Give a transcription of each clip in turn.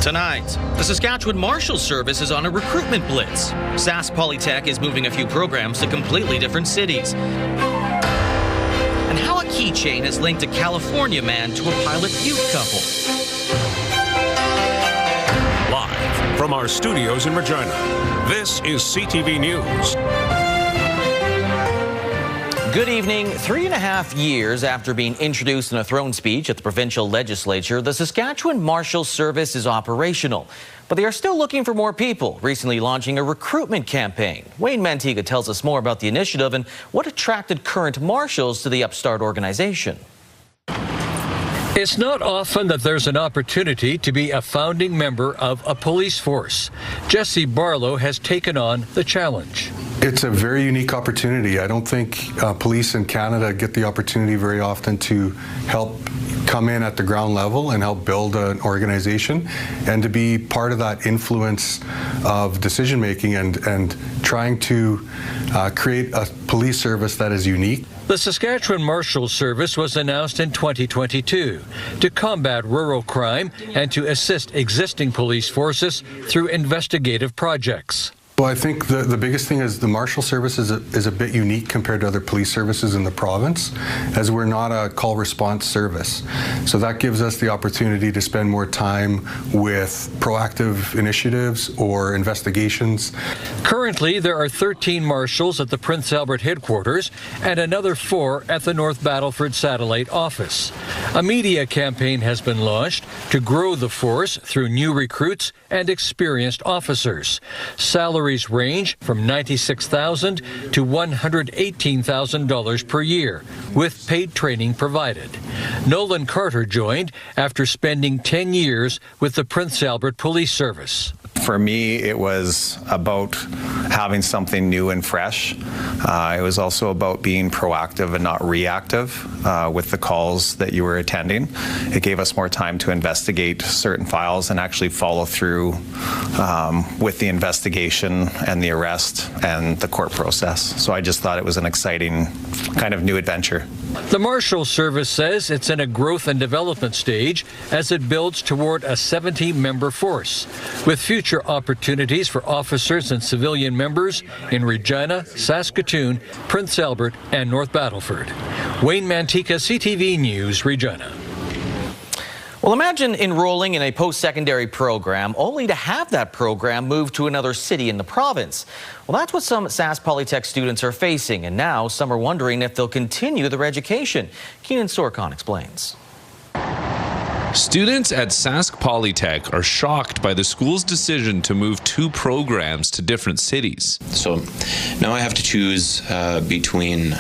Tonight, the Saskatchewan Marshals service is on a recruitment blitz. Sask Polytech is moving a few programs to completely different cities. And how a keychain is linked a California man to a pilot youth couple. Live from our studios in Regina, this is CTV News. Good evening. 3.5 years after being introduced in a throne speech at the provincial legislature, the Saskatchewan Marshals service is operational. But they are still looking for more people, recently launching a recruitment campaign. Wayne Mantiga tells us more about the initiative and what attracted current marshals to the upstart organization. It's not often that there's an opportunity to be a founding member of a police force. Jesse Barlow has taken on the challenge. It's a very unique opportunity. I don't think police in Canada get the opportunity very often to help come in at the ground level and help build an organization and to be part of that influence of decision making and trying to create a police service that is unique. The Saskatchewan Marshals Service was announced in 2022 to combat rural crime and to assist existing police forces through investigative projects. Well, I think the biggest thing is the Marshal Service is a bit unique compared to other police services in the province, as we're not a call response service. So that gives us the opportunity to spend more time with proactive initiatives or investigations. Currently, there are 13 marshals at the Prince Albert headquarters and another 4 at the North Battleford Satellite office. A media campaign has been launched to grow the force through new recruits and experienced officers. Salaries range from $96,000 to $118,000 per year, with paid training provided. Nolan Carter joined after spending 10 years with the Prince Albert Police Service. For me, it was about having something new and fresh. It was also about being proactive and not reactive with the calls that you were attending. It gave us more time to investigate certain files and actually follow through with the investigation and the arrest and the court process. So I just thought it was an exciting kind of new adventure. The Marshal Service says it's in a growth and development stage as it builds toward a 70-member force, with future opportunities for officers and civilian members in Regina, Saskatoon, Prince Albert, and North Battleford. Wayne Mantiga, CTV News, Regina. Well, imagine enrolling in a post-secondary program only to have that program move to another city in the province. Well, that's what some Sask Polytech students are facing, and now some are wondering if they'll continue their education. Keenan Sorkon explains. Students at Sask Polytech are shocked by the school's decision to move 2 programs to different cities. So now I have to choose between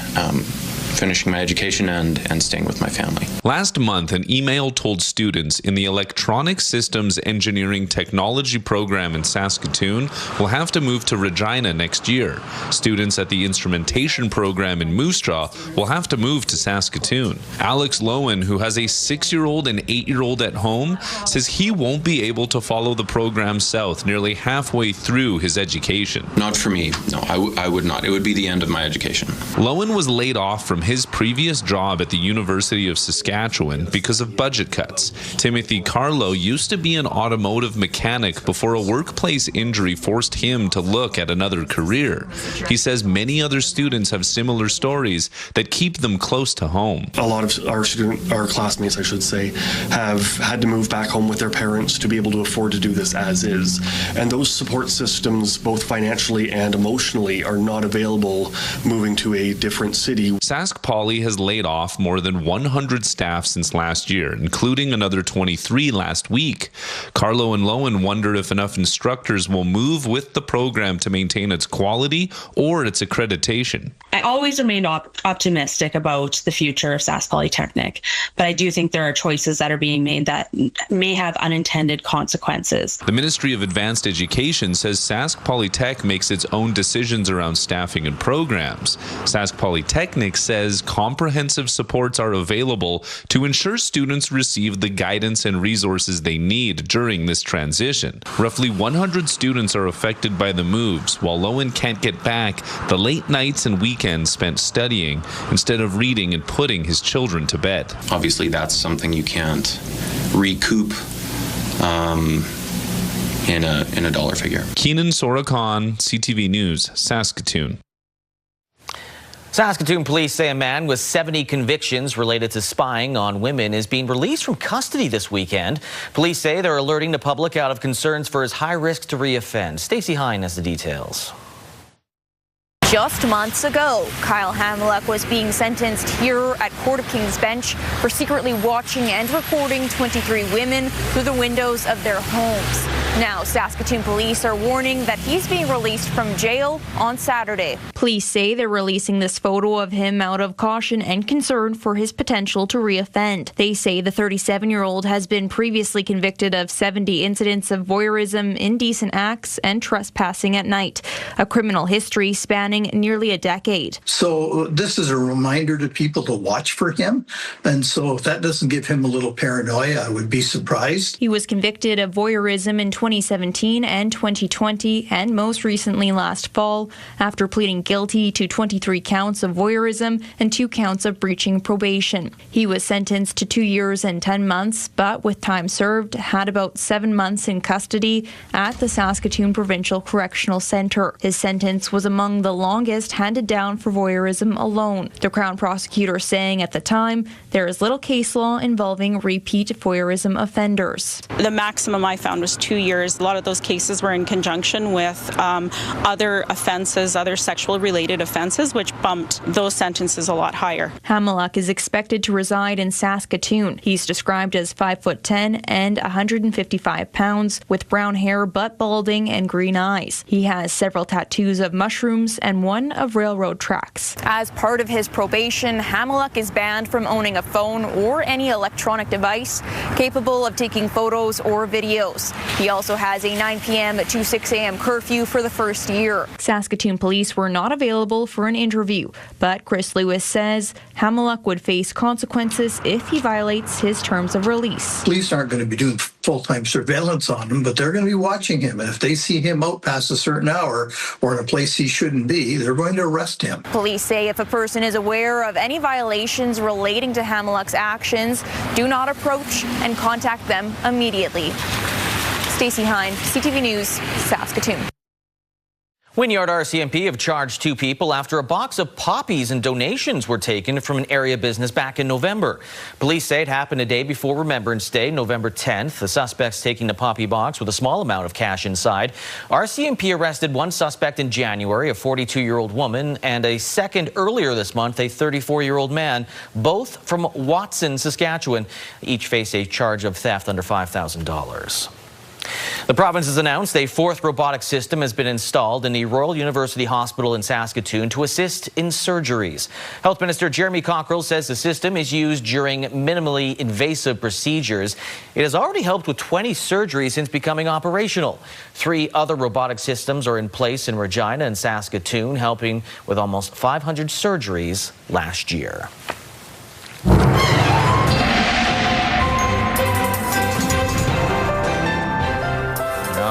finishing my education and staying with my family. Last month, an email told students in the Electronic Systems Engineering Technology program in Saskatoon will have to move to Regina next year. Students at the Instrumentation program in Moose Jaw will have to move to Saskatoon. Alex Lowen, who has a 6-year-old and 8-year-old at home, says he won't be able to follow the program south nearly halfway through his education. Not for me. No, I would not. It would be the end of my education. Lowen was laid off from his previous job at the University of Saskatchewan because of budget cuts. Timothy Carlo used to be an automotive mechanic before a workplace injury forced him to look at another career. He says many other students have similar stories that keep them close to home. A lot of our classmates, I should say, have had to move back home with their parents to be able to afford to do this as is. And those support systems, both financially and emotionally, are not available moving to a different city. Sask Poly has laid off more than 100 staff since last year, including another 23 last week. Carlo and Lowen wonder if enough instructors will move with the program to maintain its quality or its accreditation. I always remained optimistic about the future of Sask Polytechnic, but I do think there are choices that are being made that may have unintended consequences. The Ministry of Advanced Education says Sask Polytech makes its own decisions around staffing and programs. Sask Polytechnic says comprehensive supports are available to ensure students receive the guidance and resources they need during this transition. Roughly 100 students are affected by the moves, while Lowen can't get back the late nights and weekends spent studying instead of reading and putting his children to bed. Obviously, that's something you can't recoup in a dollar figure. Keenan Sorakan, CTV News, Saskatoon. Saskatoon police say a man with 70 convictions related to spying on women is being released from custody this weekend. Police say they're alerting the public out of concerns for his high risk to reoffend. Stacey Hine has the details. Just months ago, Kyle Hameluk was being sentenced here at Court of King's Bench for secretly watching and recording 23 women through the windows of their homes. Now, Saskatoon police are warning that he's being released from jail on Saturday. Police say they're releasing this photo of him out of caution and concern for his potential to reoffend. They say the 37-year-old has been previously convicted of 70 incidents of voyeurism, indecent acts, and trespassing at night, a criminal history spanning nearly a decade. So this is a reminder to people to watch for him. And so if that doesn't give him a little paranoia, I would be surprised. He was convicted of voyeurism in 2017 and 2020, and most recently last fall, after pleading guilty to 23 counts of voyeurism and 2 counts of breaching probation. He was sentenced to 2 years and 10 months, but with time served, had about 7 months in custody at the Saskatoon Provincial Correctional Centre. His sentence was among the longest handed down for voyeurism alone. The Crown prosecutor saying at the time, there is little case law involving repeat voyeurism offenders. The maximum I found was 2 years. A lot of those cases were in conjunction with other offences, other sexual-related offences, which bumped those sentences a lot higher. Hameluk is expected to reside in Saskatoon. He's described as 5'10" and 155 pounds, with brown hair but balding and green eyes. He has several tattoos of mushrooms and one of railroad tracks. As part of his probation, Hameluk is banned from owning a phone or any electronic device capable of taking photos or videos. He also has a 9 p.m. to 6 a.m. curfew for the first year. Saskatoon police were not available for an interview, but Chris Lewis says Hameluk would face consequences if he violates his terms of release. Police aren't going to be doing full-time surveillance on him, but they're going to be watching him. And if they see him out past a certain hour or in a place he shouldn't be, they're going to arrest him. Police say if a person is aware of any violations relating to Hameluk's actions, do not approach and contact them immediately. Stacey Hine, CTV News, Saskatoon. Wynyard RCMP have charged 2 people after a box of poppies and donations were taken from an area business back in November. Police say it happened a day before Remembrance Day, November 10th. The suspects taking the poppy box with a small amount of cash inside. RCMP arrested one suspect in January, a 42-year-old woman, and a second earlier this month, a 34-year-old man, both from Watson, Saskatchewan. Each face a charge of theft under $5,000. The province has announced a 4th robotic system has been installed in the Royal University Hospital in Saskatoon to assist in surgeries. Health Minister Jeremy Cockrell says the system is used during minimally invasive procedures. It has already helped with 20 surgeries since becoming operational. 3 other robotic systems are in place in Regina and Saskatoon, helping with almost 500 surgeries last year.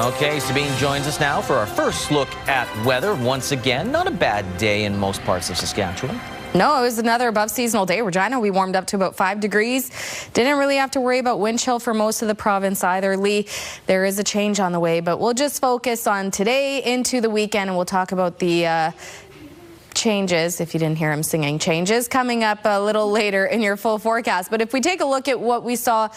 Okay, Sabine joins us now for our first look at weather. Once again, not a bad day in most parts of Saskatchewan. No, it was another above seasonal day. Regina, we warmed up to about 5 degrees. Didn't really have to worry about wind chill for most of the province either. Lee, there is a change on the way, but we'll just focus on today into the weekend, and we'll talk about the changes, if you didn't hear him singing, changes coming up a little later in your full forecast. But if we take a look at what we saw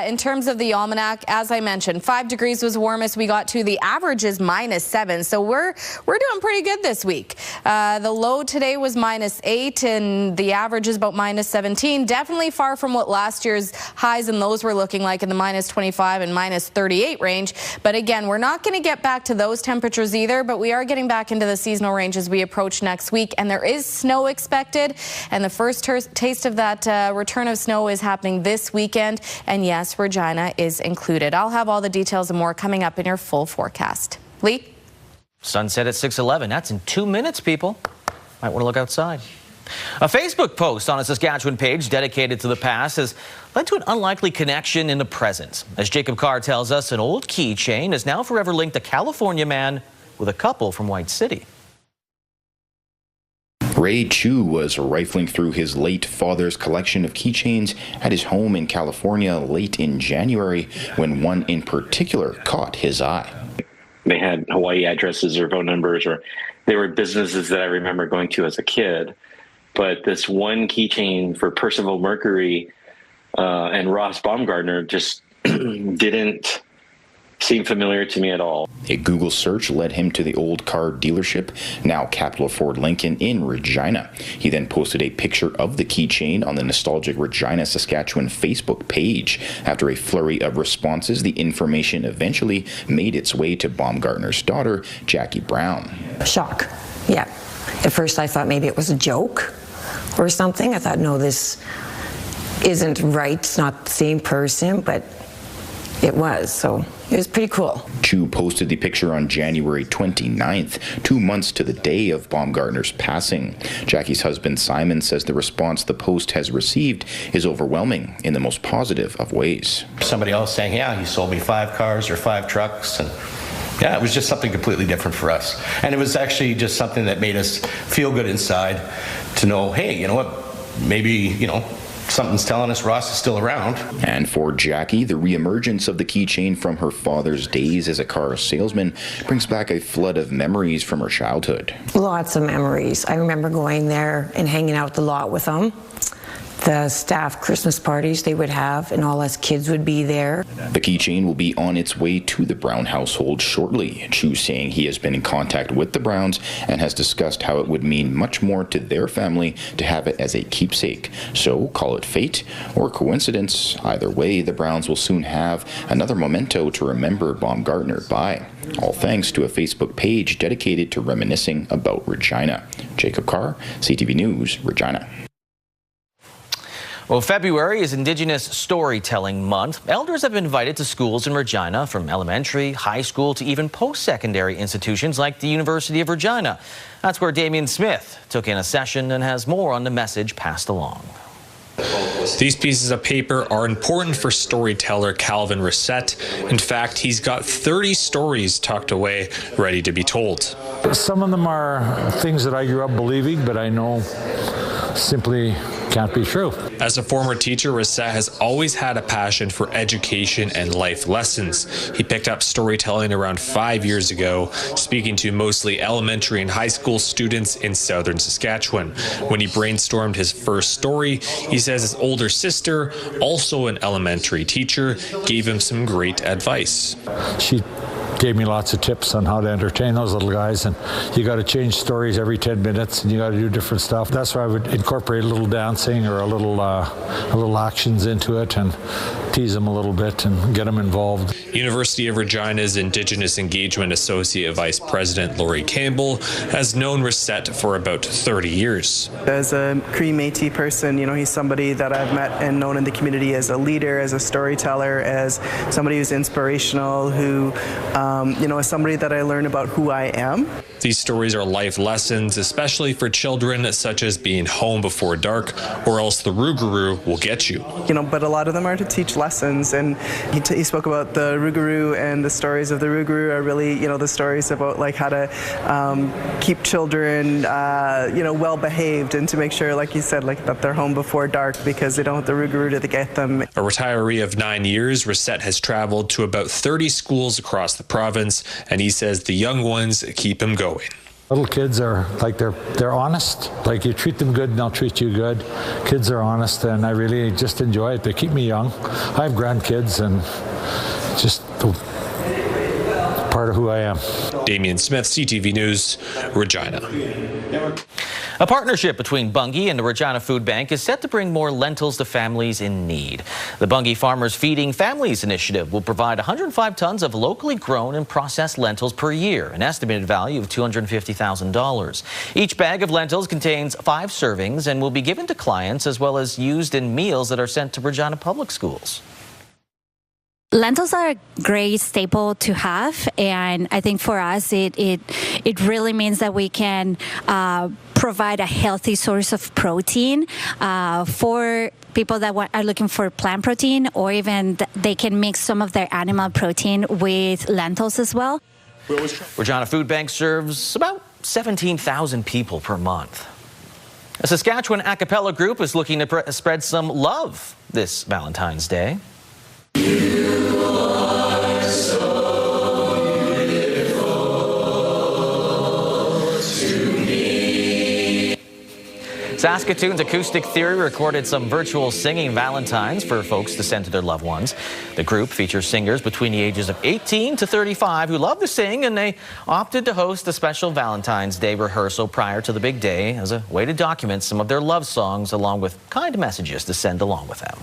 in terms of the almanac, as I mentioned, 5 degrees was warmest we got to. The average is -7, so we're doing pretty good this week. The low today was -8, and the average is about -17. Definitely far from what last year's highs and lows were looking like in the -25 and -38 range. But again, we're not going to get back to those temperatures either, but we are getting back into the seasonal range as we approach next week. And there is snow expected, and the first taste of that return of snow is happening this weekend, and yes, Regina is included. I'll have all the details and more coming up in your full forecast. Lee? Sunset at 6:11. That's in 2 minutes, people. Might want to look outside. A Facebook post on a Saskatchewan page dedicated to the past has led to an unlikely connection in the present. As Jacob Carr tells us, an old keychain is now forever linked a California man with a couple from White City. Ray Chu was rifling through his late father's collection of keychains at his home in California late in January when one in particular caught his eye. They had Hawaii addresses or phone numbers, or they were businesses that I remember going to as a kid. But this one keychain for Percival Mercury and Ross Baumgartner just didn't seem familiar to me at all. A Google search led him to the old car dealership, now Capital Ford Lincoln, in Regina. He then posted a picture of the keychain on the nostalgic Regina, Saskatchewan Facebook page. After a flurry of responses, the information eventually made its way to Baumgartner's daughter, Jackie Brown. Shock, yeah. At first I thought maybe it was a joke or something. I thought, no, this isn't right. It's not the same person, but it was, so it was pretty cool. Chu posted the picture on January 29th, 2 months to the day of Baumgartner's passing. Jackie's husband Simon says the response the post has received is overwhelming in the most positive of ways. Somebody else saying, yeah, he sold me 5 cars or 5 trucks, and yeah, it was just something completely different for us. And it was actually just something that made us feel good inside to know, hey, you know what, maybe, something's telling us Ross is still around. And for Jackie, the reemergence of the keychain from her father's days as a car salesman brings back a flood of memories from her childhood. Lots of memories. I remember going there and hanging out the lot with them. The staff Christmas parties they would have, and all us kids would be there. The keychain will be on its way to the Brown household shortly. Chu saying he has been in contact with the Browns and has discussed how it would mean much more to their family to have it as a keepsake. So call it fate or coincidence. Either way, the Browns will soon have another memento to remember Baumgartner by. All thanks to a Facebook page dedicated to reminiscing about Regina. Jacob Carr, CTV News, Regina. Well, February is Indigenous Storytelling Month. Elders have been invited to schools in Regina, from elementary, high school to even post-secondary institutions like the University of Regina. That's where Damien Smith took in a session and has more on the message passed along. These pieces of paper are important for storyteller Calvin Reset. In fact, he's got 30 stories tucked away, ready to be told. Some of them are things that I grew up believing, but I know simply can't be true. As a former teacher, Reset has always had a passion for education and life lessons. He picked up storytelling around 5 years ago, speaking to mostly elementary and high school students in southern Saskatchewan. When he brainstormed his first story, he says his older sister, also an elementary teacher, gave him some great advice. She gave me lots of tips on how to entertain those little guys, and you got to change stories every 10 minutes, and you got to do different stuff. That's why I would incorporate a little dancing or a little actions into it and tease them a little bit and get them involved. University of Regina's Indigenous Engagement Associate Vice President Laurie Campbell has known Reset for about 30 years. As a Cree Métis person, he's somebody that I've met and known in the community as a leader, as a storyteller, as somebody who's inspirational, who as somebody that I learn about who I am. These stories are life lessons, especially for children, such as being home before dark, or else the Rougarou will get you. But a lot of them are to teach lessons, and he spoke about the Rougarou, and the stories of the Rougarou are really, the stories about like how to keep children, well behaved, and to make sure, like you said, like that they're home before dark because they don't have the Rougarou to get them. A retiree of 9 years, Reset has traveled to about 30 schools across the province, and he says the young ones keep him going. Little kids are like they're honest. Like you treat them good and they'll treat you good. Kids are honest, and I really just enjoy it. They keep me young. I have grandkids, and just part of who I am. Damien Smith, CTV News, Regina. A partnership between Bungie and the Regina Food Bank is set to bring more lentils to families in need. The Bungie Farmers Feeding Families Initiative will provide 105 tons of locally grown and processed lentils per year, an estimated value of $250,000. Each bag of lentils contains 5 servings and will be given to clients as well as used in meals that are sent to Regina Public Schools. Lentils are a great staple to have, and I think for us it really means that we can provide a healthy source of protein for people that are looking for plant protein, or even they can mix some of their animal protein with lentils as well. Regina Food Bank serves about 17,000 people per month. A Saskatchewan a cappella group is looking to spread some love this Valentine's Day. Saskatoon's Acoustic Theory recorded some virtual singing Valentines for folks to send to their loved ones. The group features singers between the ages of 18 to 35 who love to sing, and they opted to host a special Valentine's Day rehearsal prior to the big day as a way to document some of their love songs along with kind messages to send along with them.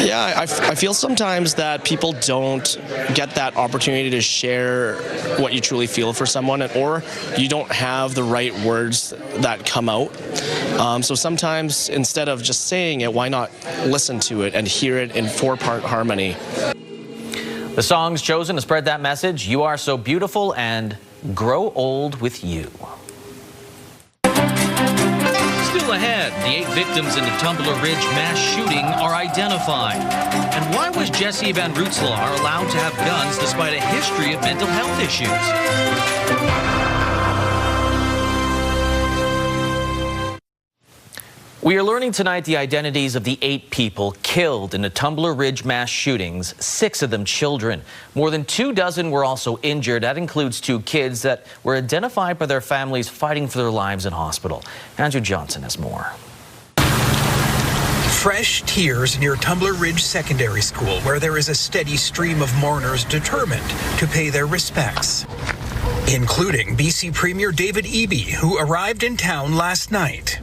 Yeah, I feel sometimes that people don't get that opportunity to share what you truly feel for someone, or you don't have the right words that come out. So sometimes instead of just saying it, why not listen to it and hear it in 4-part harmony? The songs chosen to spread that message: "You Are So Beautiful" and "Grow Old With You." Still ahead, the 8 victims in the Tumbler Ridge mass shooting are identified. And why was Jesse Van Rootselaar allowed to have guns despite a history of mental health issues? We are learning tonight the identities of the 8 people killed in the Tumbler Ridge mass shootings, 6 of them children. More than 24 were also injured. That includes 2 kids that were identified by their families fighting for their lives in hospital. Andrew Johnson has more. Fresh tears near Tumbler Ridge Secondary School, where there is a steady stream of mourners determined to pay their respects, including BC Premier David Eby, who arrived in town last night,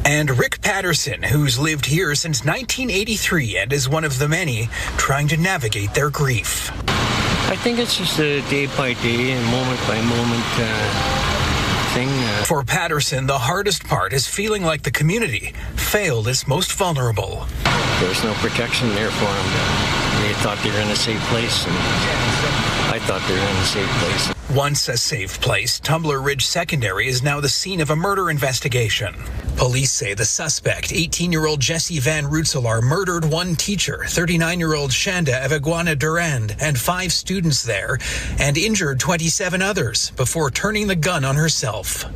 and Rick Patterson, who's lived here since 1983 and is one of the many trying to navigate their grief. I think it's just a day-by-day and moment-by-moment thing. For Patterson, the hardest part is feeling like the community failed its most vulnerable. There's no protection there for them. They thought they were in a safe place, and I thought they were in a safe place. Once a safe place, Tumbler Ridge Secondary is now the scene of a murder investigation. Police say the suspect, 18-year-old Jesse Van Rootselaar, murdered 1 teacher, 39-year-old Shanda Evagwana Durand, and 5 students there, and injured 27 others before turning the gun on herself.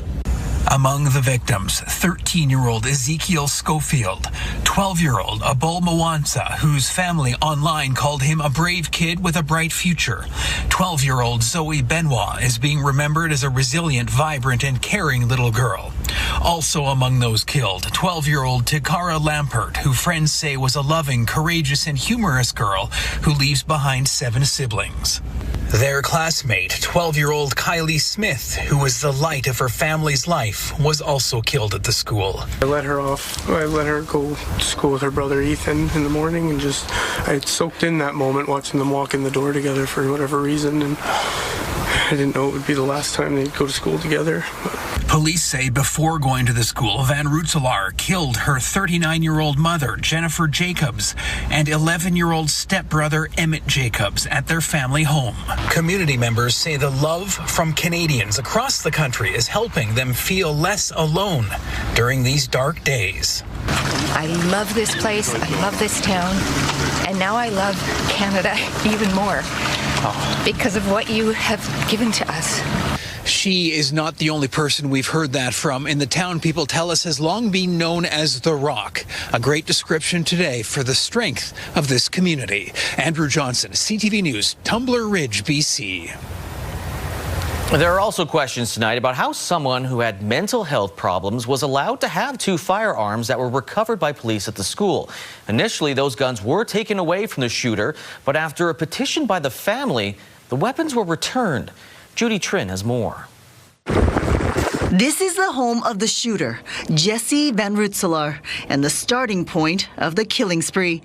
Among the victims, 13-year-old Ezekiel Schofield, 12-year-old Abol Mwanza, whose family online called him a brave kid with a bright future. 12-year-old Zoe Benoit is being remembered as a resilient, vibrant, and caring little girl. Also among those killed, 12-year-old Tikara Lampert, who friends say was a loving, courageous, and humorous girl who leaves behind 7 siblings. Their classmate, 12-year-old Kylie Smith, who was the light of her family's life, was also killed at the school. I let her off. I let her go to school with her brother Ethan in the morning, and I soaked in that moment watching them walk in the door together for whatever reason, and I didn't know it would be the last time they'd go to school together. Police say before going to the school, Van Rootselaar killed her 39-year-old mother, Jennifer Jacobs, and 11-year-old stepbrother, Emmett Jacobs, at their family home. Community members say the love from Canadians across the country is helping them feel less alone during these dark days. I love this place, I love this town, and now I love Canada even more because of what you have given to us. She is not the only person we've heard that from. In the town, people tell us has long been known as The Rock. A great description today for the strength of this community. Andrew Johnson, CTV News, Tumbler Ridge, BC. There are also questions tonight about how someone who had mental health problems was allowed to have 2 firearms that were recovered by police at the school. Initially, those guns were taken away from the shooter, but after a petition by the family, the weapons were returned. Judy Trin has more. This is the home of the shooter, Jesse Van Rootselaar, and the starting point of the killing spree.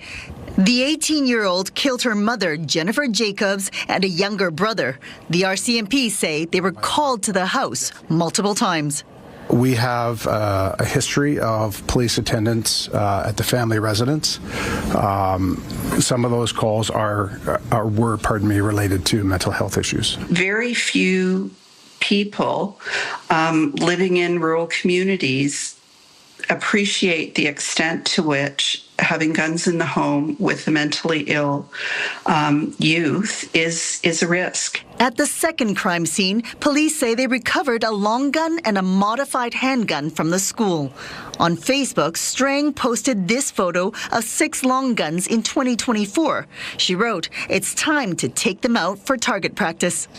The 18-year-old killed her mother, Jennifer Jacobs, and a younger brother. The RCMP say they were called to the house multiple times. We have a history of police attendance at the family residence. Some of those calls were related to mental health issues. Very few people living in rural communities appreciate the extent to which having guns in the home with the mentally ill youth is a risk. At the second crime scene, police say they recovered a long gun and a modified handgun from the school. On Facebook, Strang posted this photo of 6 long guns in 2024. She wrote, "It's time to take them out for target practice."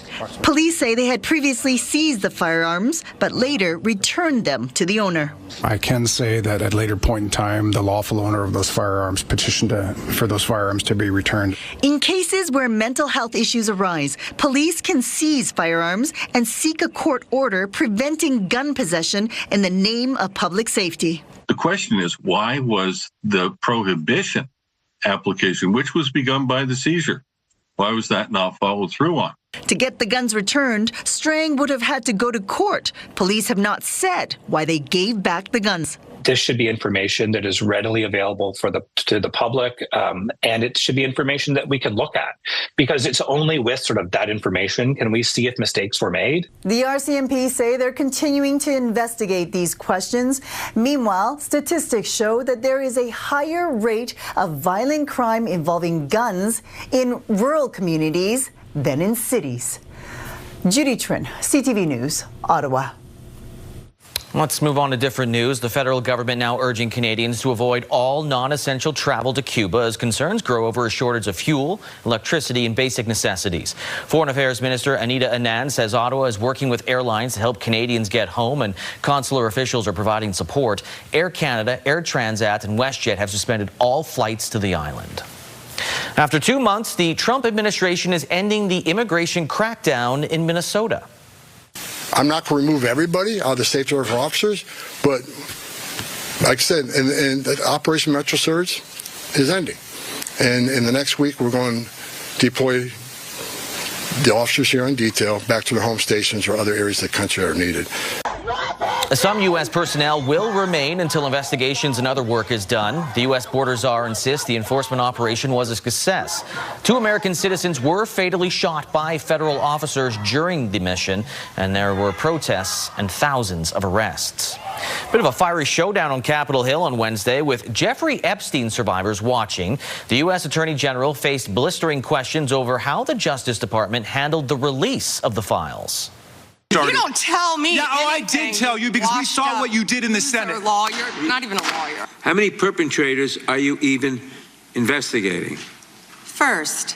Police say they had previously seized the firearms, but later returned them to the owner. I can say that at a later point in time, the lawful owner of those firearms petitioned for those firearms to be returned. In cases where mental health issues arise, police can seize firearms and seek a court order preventing gun possession in the name of public safety. The question is, why was the prohibition application, which was begun by the seizure, why was that not followed through on? To get the guns returned, Strang would have had to go to court. Police have not said why they gave back the guns. This should be information that is readily available to the public, and it should be information that we can look at, because it's only with sort of that information can we see if mistakes were made. The RCMP say they're continuing to investigate these questions. Meanwhile, statistics show that there is a higher rate of violent crime involving guns in rural communities than in cities. Judy Trin, CTV News, Ottawa. Let's move on to different news. The federal government now urging Canadians to avoid all non-essential travel to Cuba as concerns grow over a shortage of fuel, electricity, and basic necessities. Foreign Affairs Minister Anita Anand says Ottawa is working with airlines to help Canadians get home, and consular officials are providing support. Air Canada, Air Transat, and WestJet have suspended all flights to the island. After 2 months, the Trump administration is ending the immigration crackdown in Minnesota. I'm not going to remove everybody out of the state Tariff officers, but like I said, and Operation Metro Surge is ending. And in the next week, we're going to deploy the officers here on detail back to their home stations or other areas of the country that are needed. Some U.S. personnel will remain until investigations and other work is done. The U.S. Border Czar insists the enforcement operation was a success. 2 American citizens were fatally shot by federal officers during the mission, and there were protests and thousands of arrests. Bit of a fiery showdown on Capitol Hill on Wednesday with Jeffrey Epstein survivors watching. The U.S. Attorney General faced blistering questions over how the Justice Department handled the release of the files. You don't tell me. Yeah, I did tell you because we saw what you did in the Senate. You're a lawyer, not even a lawyer. How many perpetrators are you even investigating? First,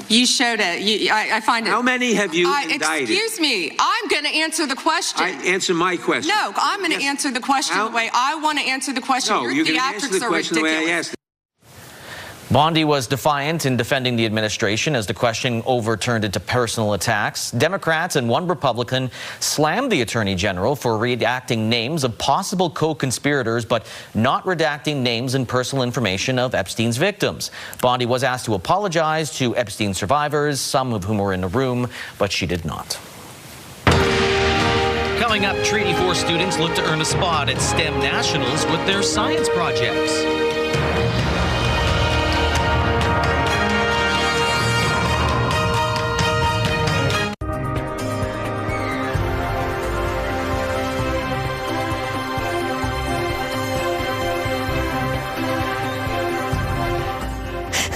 you showed it. I find it. How many have you indicted? Excuse me. I'm going to answer the question. Answer my question. No, I'm going to answer the question the way I want to answer the question. No, Your you're going to answer the question the way I asked it. Bondi was defiant in defending the administration as the question overturned into personal attacks. Democrats and 1 Republican slammed the Attorney General for redacting names of possible co-conspirators but not redacting names and personal information of Epstein's victims. Bondi was asked to apologize to Epstein survivors, some of whom were in the room, but she did not. Coming up, Treaty 4 students look to earn a spot at STEM Nationals with their science projects.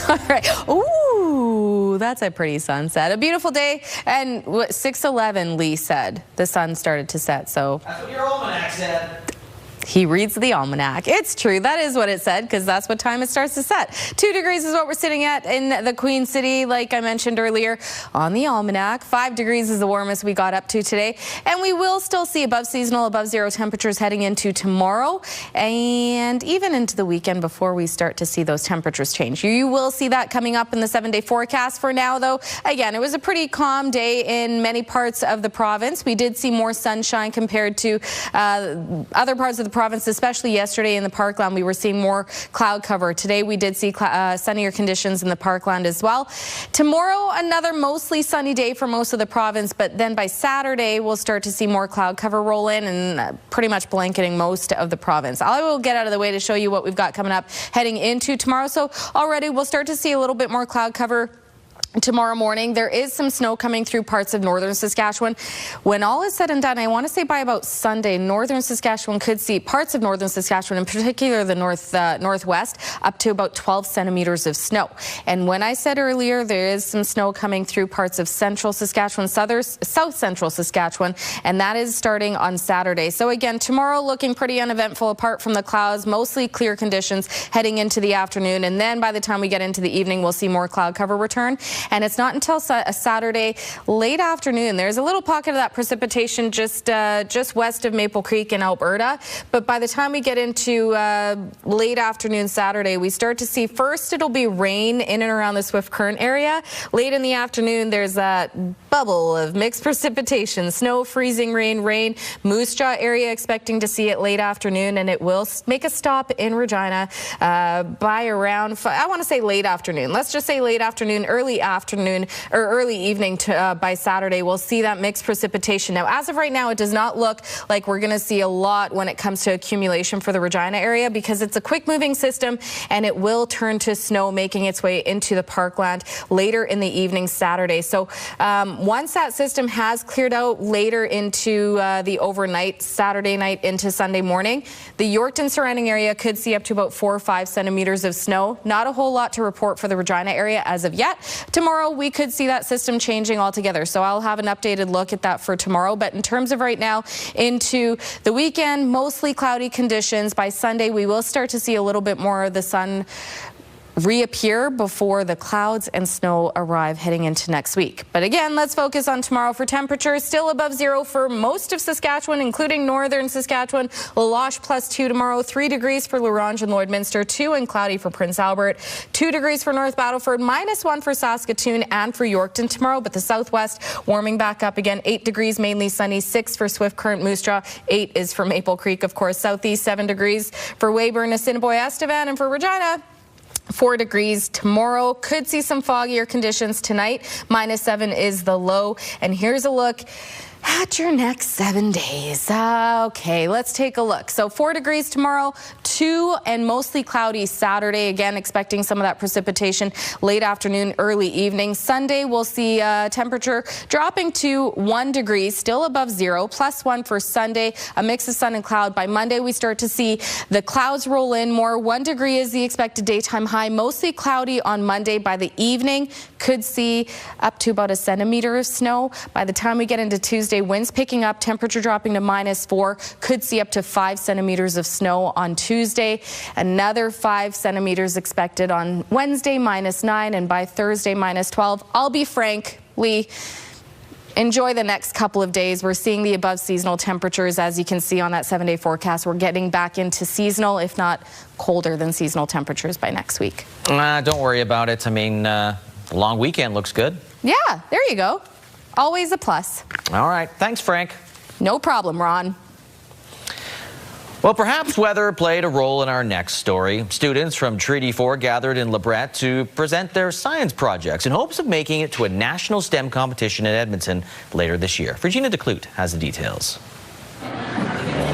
All right. Ooh, that's a pretty sunset. A beautiful day. And 6:11, Lee said, the sun started to set. So that's what your almanac said. He reads the almanac. It's true. That is what it said, because that's what time it starts to set. 2 degrees is what we're sitting at in the Queen City, like I mentioned earlier on the almanac. 5 degrees is the warmest we got up to today. And we will still see above seasonal, above zero temperatures heading into tomorrow and even into the weekend before we start to see those temperatures change. You will see that coming up in the 7-day forecast. For now, though, again, it was a pretty calm day in many parts of the province. We did see more sunshine compared to other parts of the province, especially yesterday in the Parkland. We were seeing more cloud cover. Today we did see sunnier conditions in the Parkland as well. Tomorrow, another mostly sunny day for most of the province, but then by Saturday we'll start to see more cloud cover roll in and pretty much blanketing most of the province. I will get out of the way to show you what we've got coming up heading into tomorrow. So already we'll start to see a little bit more cloud cover Tomorrow morning, there is some snow coming through parts of northern Saskatchewan. When all is said and done, I want to say by about Sunday, northern Saskatchewan could see parts of northern Saskatchewan, in particular the northwest, up to about 12 centimeters of snow. And when I said earlier, there is some snow coming through parts of central Saskatchewan, south central Saskatchewan, and that is starting on Saturday. So again, tomorrow looking pretty uneventful apart from the clouds, mostly clear conditions heading into the afternoon. And then by the time we get into the evening, we'll see more cloud cover return. And it's not until Saturday late afternoon. There's a little pocket of that precipitation just west of Maple Creek in Alberta. But by the time we get into late afternoon Saturday, we start to see first it'll be rain in and around the Swift Current area. Late in the afternoon, there's that bubble of mixed precipitation, snow, freezing rain. Moose Jaw area expecting to see it late afternoon, and it will make a stop in Regina by around, I want to say late afternoon. Let's just say late afternoon, early afternoon or early evening by Saturday. We'll see that mixed precipitation. Now, as of right now, it does not look like we're going to see a lot when it comes to accumulation for the Regina area because it's a quick moving system and it will turn to snow making its way into the parkland later in the evening Saturday. So once that system has cleared out later into the overnight, Saturday night into Sunday morning, the Yorkton surrounding area could see up to about 4 or 5 centimeters of snow. Not a whole lot to report for the Regina area as of yet. Tomorrow, we could see that system changing altogether. So I'll have an updated look at that for tomorrow. But in terms of right now into the weekend, mostly cloudy conditions. By Sunday, we will start to see a little bit more of the sun reappear before the clouds and snow arrive heading into next week. But again, let's focus on tomorrow for temperatures. Still above zero for most of Saskatchewan, including northern Saskatchewan. La Loche +2 tomorrow, 3 degrees for Laurent and Lloydminster, 2 and cloudy for Prince Albert, 2 degrees for North Battleford, -1 for Saskatoon and for Yorkton tomorrow. But the southwest warming back up again, 8 degrees, mainly sunny, 6 for Swift Current, Moose Jaw, 8 is for Maple Creek, of course. Southeast, 7 degrees for Weyburn, Assiniboia, Estevan, and for Regina, 4 degrees tomorrow. Could see some foggier conditions tonight. -7 is the low. And here's a look at your next 7 days. Okay, let's take a look. So 4 degrees tomorrow, 2 and mostly cloudy Saturday. Again, expecting some of that precipitation late afternoon, early evening. Sunday, we'll see temperature dropping to 1 degree, still above zero, +1 for Sunday, a mix of sun and cloud. By Monday, we start to see the clouds roll in more. 1 degree is the expected daytime high, mostly cloudy on Monday. By the evening, could see up to about 1 centimeter of snow. By the time we get into Tuesday, winds picking up, temperature dropping to -4, could see up to 5 centimeters of snow on Tuesday. Another 5 centimeters expected on Wednesday, -9, and by Thursday, -12. I'll be frank, Lee, enjoy the next couple of days. We're seeing the above seasonal temperatures, as you can see on that 7-day forecast. We're getting back into seasonal, if not colder than seasonal temperatures by next week. Don't worry about it. I mean, long weekend looks good. Yeah, there you go. Always a plus. All right. Thanks, Frank. No problem, Ron. Well, perhaps weather played a role in our next story. Students from Treaty 4 gathered in Lebret to present their science projects in hopes of making it to a national STEM competition in Edmonton later this year. Regina DeClute has the details.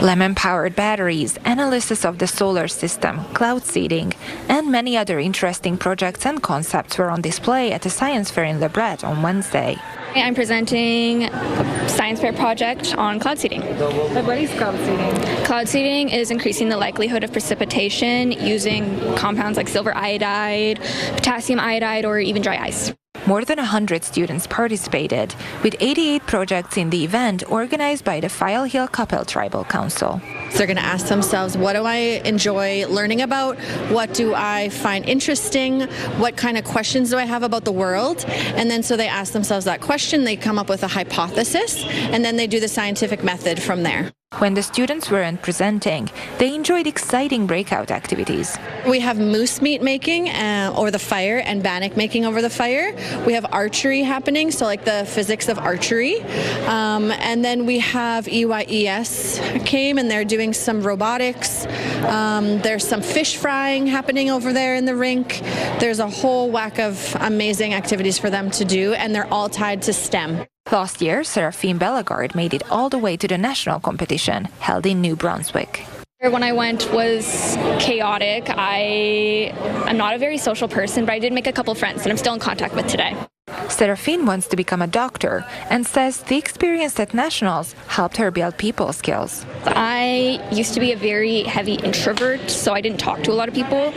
Lemon-powered batteries, analysis of the solar system, cloud seeding, and many other interesting projects and concepts were on display at a science fair in Lebret on Wednesday. I'm presenting a science fair project on cloud seeding. What is cloud seeding? Cloud seeding is increasing the likelihood of precipitation using compounds like silver iodide, potassium iodide, or even dry ice. More than 100 students participated, with 88 projects in the event organized by the File Hill Capel Tribal Council. So they're going to ask themselves, what do I enjoy learning about? What do I find interesting? What kind of questions do I have about the world? And then so they ask themselves that question, they come up with a hypothesis, and then they do the scientific method from there. When the students weren't presenting, they enjoyed exciting breakout activities. We have moose meat making over the fire and bannock making over the fire. We have archery happening, so like the physics of archery. And then we have EYES came and they're doing some robotics. There's some fish frying happening over there in the rink. There's a whole whack of amazing activities for them to do, and they're all tied to STEM. Last year, Seraphine Bellegarde made it all the way to the national competition, held in New Brunswick. When I went was chaotic. I'm not a very social person, but I did make a couple friends that I'm still in contact with today. Seraphine wants to become a doctor and says the experience at Nationals helped her build people skills. I used to be a very heavy introvert, so I didn't talk to a lot of people.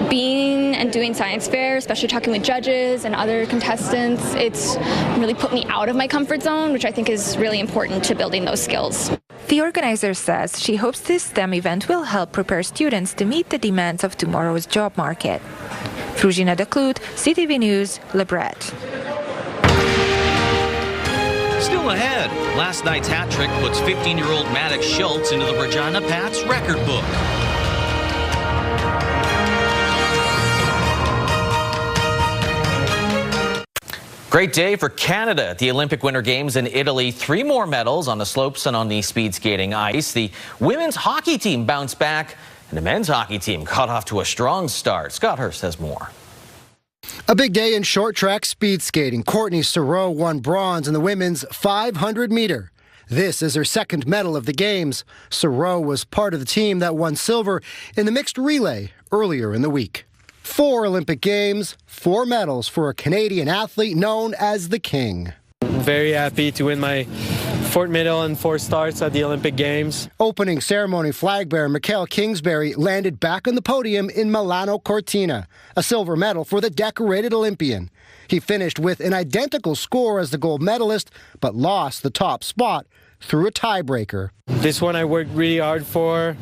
Being and doing science fair, especially talking with judges and other contestants, it's really put me out of my comfort zone, which I think is really important to building those skills. The organizer says she hopes this STEM event will help prepare students to meet the demands of tomorrow's job market. Regina, CTV News, LeBret. Still ahead, last night's hat trick puts 15-year-old Maddox Schultz into the Regina Pats record book. Great day for Canada at the Olympic Winter Games in Italy. 3 more medals on the slopes and on the speed skating ice. The women's hockey team bounced back, and the men's hockey team got off to a strong start. Scott Hurst has more. A big day in short track speed skating. Courtney Sereau won bronze in the women's 500-meter. This is her second medal of the Games. Sereau was part of the team that won silver in the mixed relay earlier in the week. 4 Olympic Games, 4 medals for a Canadian athlete known as the King. Very happy to win my 4th medal and 4 starts at the Olympic Games. Opening ceremony flag bearer Mikhail Kingsbury landed back on the podium in Milano Cortina, a silver medal for the decorated Olympian. He finished with an identical score as the gold medalist, but lost the top spot through a tiebreaker. This one I worked really hard for,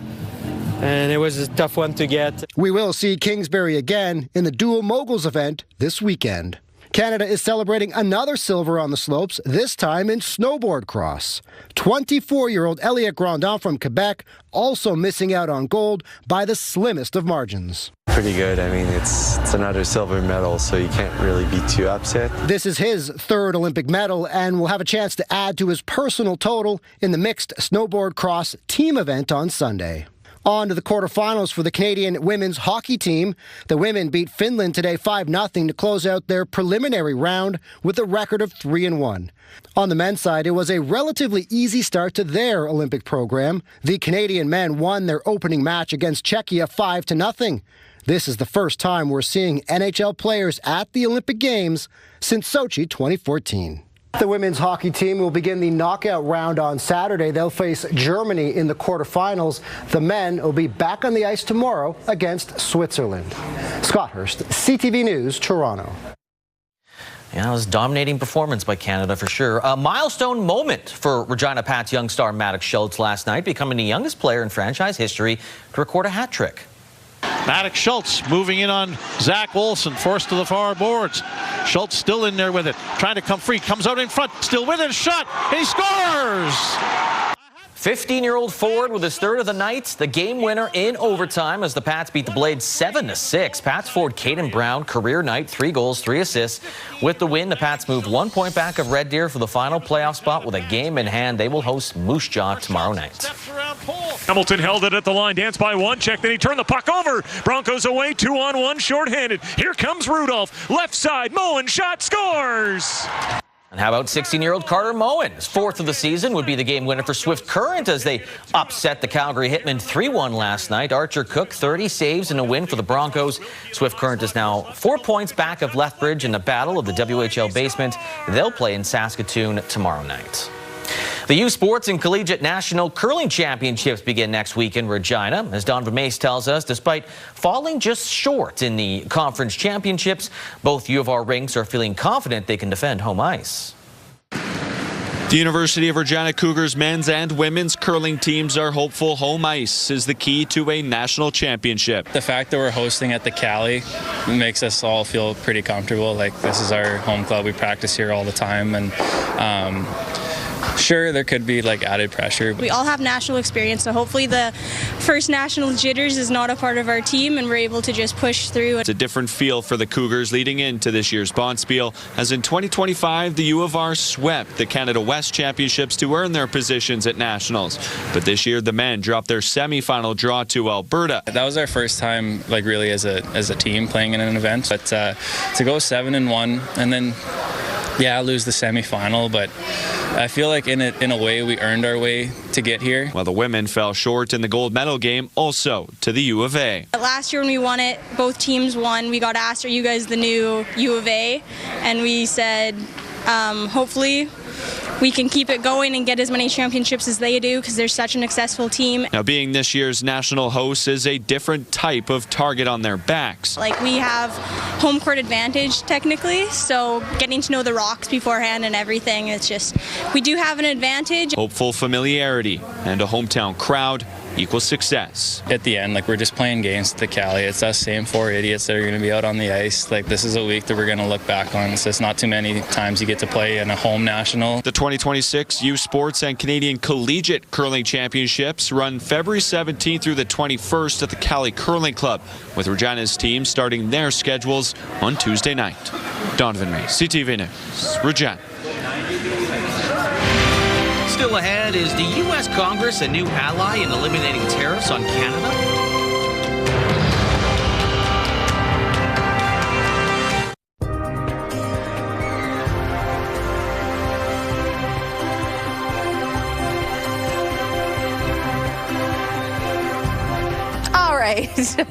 and it was a tough one to get. We will see Kingsbury again in the dual moguls event this weekend. Canada is celebrating another silver on the slopes, this time in snowboard cross. 24-year-old Elliot Grandin from Quebec also missing out on gold by the slimmest of margins. Pretty good. I mean, it's another silver medal, so you can't really be too upset. This is his 3rd Olympic medal and will have a chance to add to his personal total in the mixed snowboard cross team event on Sunday. On to the quarterfinals for the Canadian women's hockey team. The women beat Finland today 5-0 to close out their preliminary round with a record of 3-1. On the men's side, it was a relatively easy start to their Olympic program. The Canadian men won their opening match against Czechia 5-0. This is the first time we're seeing NHL players at the Olympic Games since Sochi 2014. The women's hockey team will begin the knockout round on Saturday. They'll face Germany in the quarterfinals. The men will be back on the ice tomorrow against Switzerland. Scott Hurst, CTV News, Toronto. Yeah, it was a dominating performance by Canada for sure. A milestone moment for Regina Pats young star Maddox Schultz last night, becoming the youngest player in franchise history to record a hat trick. Maddox Schultz moving in on Zach Olson, forced to the far boards. Schultz still in there with it, trying to come free, comes out in front, still with it, shot, he scores! 15-year-old forward with his 3rd of the night, the game winner in overtime as the Pats beat the Blades 7-6. Pats forward Caden Brown, career night, 3 goals, 3 assists. With the win, the Pats moved 1 point back of Red Deer for the final playoff spot with a game in hand. They will host Moose Jaw tomorrow night. Hamilton held it at the line, danced by one, check, then he turned the puck over. Broncos away, 2-on-1, shorthanded. Here comes Rudolph, left side, Moen, shot, scores! And how about 16-year-old Carter Moen? His 4th of the season would be the game winner for Swift Current as they upset the Calgary Hitmen 3-1 last night. Archer Cook, 30 saves and a win for the Broncos. Swift Current is now 4 points back of Lethbridge in the battle of the WHL basement. They'll play in Saskatoon tomorrow night. The U Sports and Collegiate National Curling Championships begin next week in Regina. As Don Vermees tells us, despite falling just short in the conference championships, both U of R rinks are feeling confident they can defend home ice. The University of Regina Cougars men's and women's curling teams are hopeful home ice is the key to a national championship. The fact that we're hosting at the Cali makes us all feel pretty comfortable. Like, this is our home club. We practice here all the time, and sure, there could be like added pressure. We all have national experience, so hopefully the first national jitters is not a part of our team and we're able to just push through. It's a different feel for the Cougars leading into this year's Bonspiel, as in 2025 the U of R swept the Canada West Championships to earn their positions at nationals. But this year the men dropped their semi-final draw to Alberta. That was our first time like really as a team playing in an event, but to go 7-1 and then lose the semifinal, but I feel like in a way we earned our way to get here. While the women fell short in the gold medal game, also to the U of A. Last year when we won it, both teams won. We got asked, are you guys the new U of A? And we said, hopefully we can keep it going and get as many championships as they do because they're such an successful team. Now, being this year's national host is a different type of target on their backs. Like, we have home court advantage technically, so getting to know the rocks beforehand and everything, it's just, we do have an advantage. Hopeful familiarity and a hometown crowd equals success. At the end, we're just playing games at the Cali. It's us same four idiots that are going to be out on the ice. This is a week that we're going to look back on. It's just not too many times you get to play in a home national. The 2026 Youth Sports and Canadian Collegiate Curling Championships run February 17th through the 21st at the Cali Curling Club, with Regina's team starting their schedules on Tuesday night. Donovan May, CTV News, Regina. Still ahead, is the U.S. Congress a new ally in eliminating tariffs on Canada?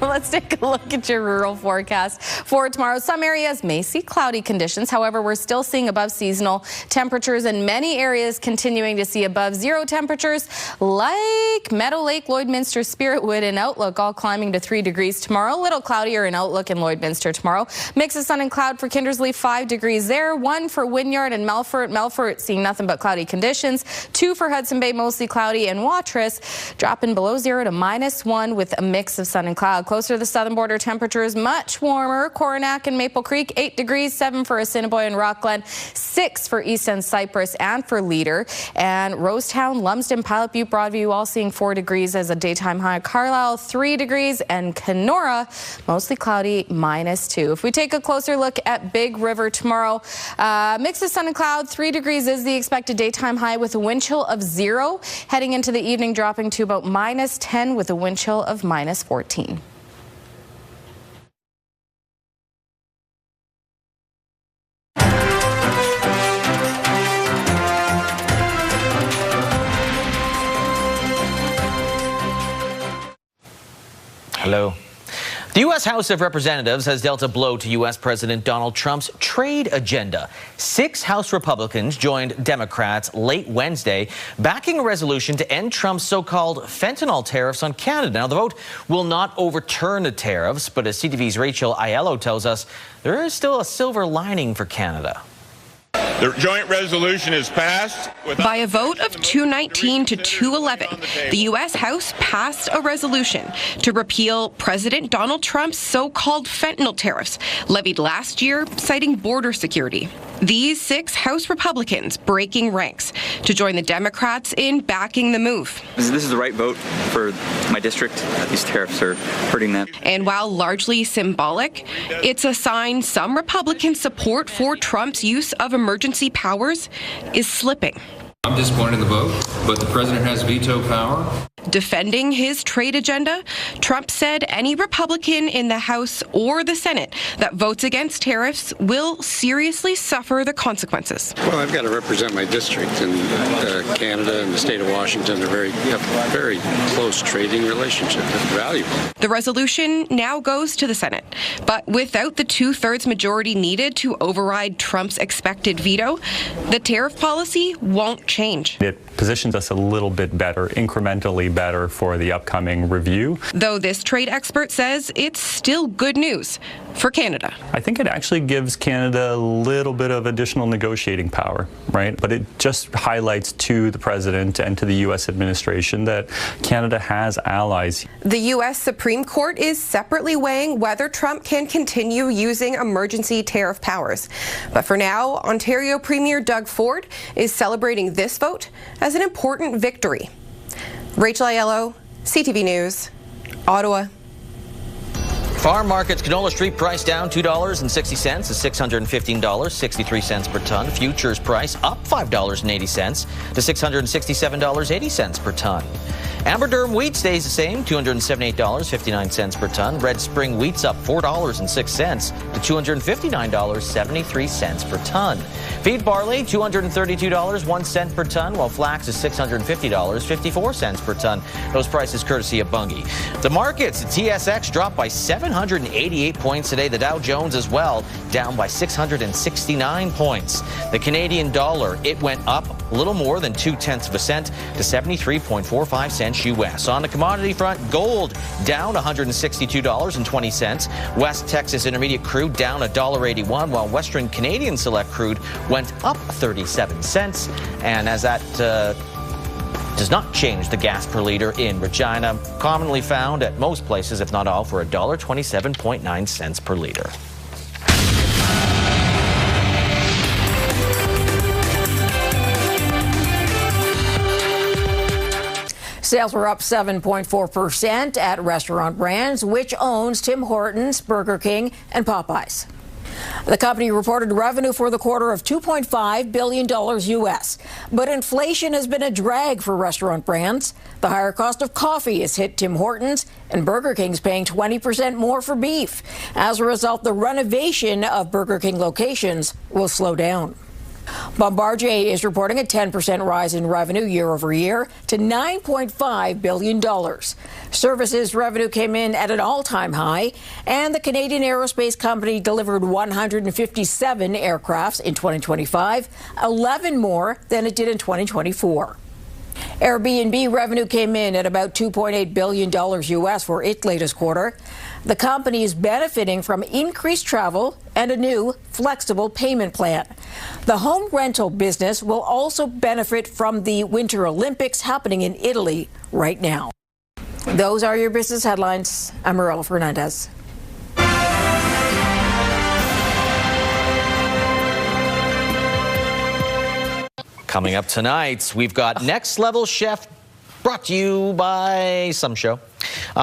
Let's take a look at your rural forecast for tomorrow. Some areas may see cloudy conditions. However, we're still seeing above seasonal temperatures in many areas, continuing to see above zero temperatures like Meadow Lake, Lloydminster, Spiritwood, and Outlook, all climbing to 3 degrees tomorrow. A little cloudier in Outlook and Lloydminster tomorrow. Mix of sun and cloud for Kindersley, 5 degrees there. 1 for Wynyard and Melfort. Melfort seeing nothing but cloudy conditions. 2 for Hudson Bay, mostly cloudy, and Watrous dropping below 0 to -1 with a mix of sun and cloud. Closer to the southern border, temperatures much warmer. Coronach and Maple Creek, 8 degrees, 7 for Assiniboia and Rockglen, 6 for East End Cypress and for Leader. And Rosetown, Lumsden, Pilot Butte, Broadview all seeing 4 degrees as a daytime high. Carlisle, 3 degrees, and Kenora, mostly cloudy, -2. If we take a closer look at Big River tomorrow, mix of sun and cloud, 3 degrees is the expected daytime high with a wind chill of 0. Heading into the evening, dropping to about -10 with a wind chill of -14. Hello. The U.S. House of Representatives has dealt a blow to U.S. President Donald Trump's trade agenda. 6 House Republicans joined Democrats late Wednesday, backing a resolution to end Trump's so-called fentanyl tariffs on Canada. Now, the vote will not overturn the tariffs, but as CTV's Rachel Aiello tells us, there is still a silver lining for Canada. The joint resolution is passed. By a vote of 219 to 211, the U.S. House passed a resolution to repeal President Donald Trump's so-called fentanyl tariffs levied last year, citing border security. These 6 House Republicans breaking ranks to join the Democrats in backing the move. This is the right vote for my district. These tariffs are hurting them. And while largely symbolic, it's a sign some Republican support for Trump's use of emergency powers is slipping. I'm disappointed in the vote, but the president has veto power. Defending his trade agenda, Trump said any Republican in the House or the Senate that votes against tariffs will seriously suffer the consequences. Well, I've got to represent my district, and Canada and the state of Washington are have a very close trading relationship. It's valuable. The resolution now goes to the Senate, but without the 2/3 majority needed to override Trump's expected veto, the tariff policy won't change. It positions us a little bit better, incrementally better for the upcoming review. Though this trade expert says it's still good news for Canada. I think it actually gives Canada a little bit of additional negotiating power, right? But it just highlights to the president and to the U.S. administration that Canada has allies. The U.S. Supreme Court is separately weighing whether Trump can continue using emergency tariff powers. But for now, Ontario Premier Doug Ford is celebrating this vote as an important victory. Rachel Aiello, CTV News, Ottawa. Farm markets, canola street price down $2.60 to $615.63 per ton. Futures price up $5.80 to $667.80 per ton. Amber durum wheat stays the same, $278.59 per ton. Red spring wheat's up $4.06 to $259.73 per ton. Feed barley, $232.01 per ton, while flax is $650.54 per ton. Those prices courtesy of Bunge. The markets, the TSX dropped by 788 points today. The Dow Jones as well, down by 669 points. The Canadian dollar, it went up a little more than 0.2 cents to 73.45 cents US. On the commodity front, gold down $162.20. West Texas Intermediate crude down $1.81, while Western Canadian Select crude went up 37 cents. And as that does not change the gas per liter in Regina, commonly found at most places, if not all, for $1.27.9 per liter. Sales were up 7.4% at Restaurant Brands, which owns Tim Hortons, Burger King, and Popeyes. The company reported revenue for the quarter of $2.5 billion US. But inflation has been a drag for Restaurant Brands. The higher cost of coffee has hit Tim Hortons, and Burger King's paying 20% more for beef. As a result, the renovation of Burger King locations will slow down. Bombardier is reporting a 10% rise in revenue year over year to $9.5 billion. Services revenue came in at an all-time high, and the Canadian aerospace company delivered 157 aircrafts in 2025, 11 more than it did in 2024. Airbnb revenue came in at about $2.8 billion US for its latest quarter. The company is benefiting from increased travel and a new flexible payment plan. The home rental business will also benefit from the Winter Olympics happening in Italy right now. Those are your business headlines. I'm Marilla Fernandez. Coming up tonight, we've got Next Level Chef, brought to you by some show.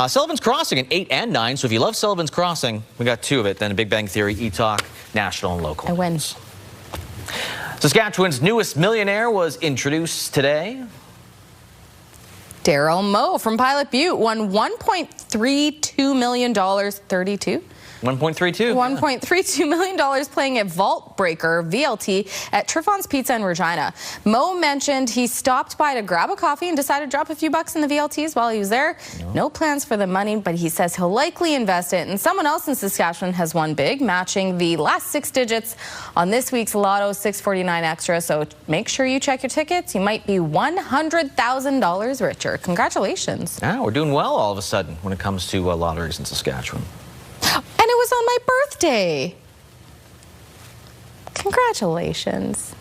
Sullivan's Crossing at 8 and 9. So if you love Sullivan's Crossing, we got two of it. Then a Big Bang Theory, E-Talk, national and local. I win. Saskatchewan's newest millionaire was introduced today. Daryl Moe from Pilot Butte won $1.32 million, 32. $1.32 million playing at Vault Breaker, VLT, at Triffon's Pizza in Regina. Moe mentioned he stopped by to grab a coffee and decided to drop a few bucks in the VLTs while he was there. No plans for the money, but he says he'll likely invest it. And someone else in Saskatchewan has won big, matching the last 6 digits on this week's Lotto 649 Extra. So make sure you check your tickets. You might be $100,000 richer. Congratulations. Yeah, we're doing well all of a sudden when it comes to lotteries in Saskatchewan. And it was on my birthday. Congratulations.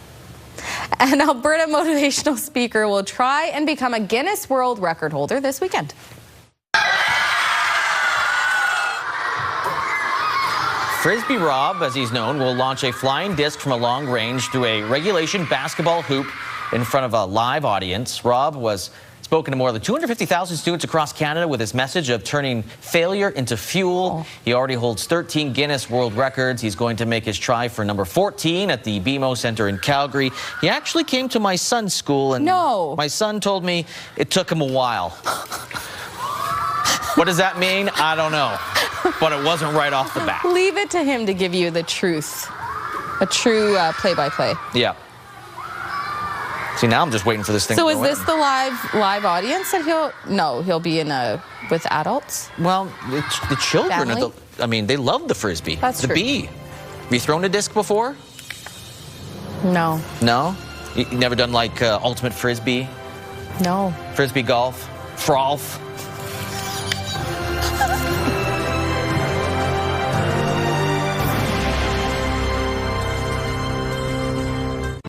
An Alberta motivational speaker will try and become a Guinness World Record holder this weekend. Frisbee Rob, as he's known, will launch a flying disc from a long range through a regulation basketball hoop in front of a live audience. Rob was spoken to more than 250,000 students across Canada with his message of turning failure into fuel. He already holds 13 Guinness World Records. He's going to make his try for number 14 at the BMO Centre in Calgary. He actually came to my son's school, and my son told me it took him a while. What does that mean? I don't know. But it wasn't right off the bat. Leave it to him to give you the truth. A true play-by-play. Yeah. See, now I'm just waiting for this thing to So go is this in. the live audience that he'll be in with adults? Well, the children are I mean, they love the Frisbee. That's the true. bee. Have you thrown a disc before? No. No? You never done like ultimate Frisbee? No. Frisbee golf? Frolf?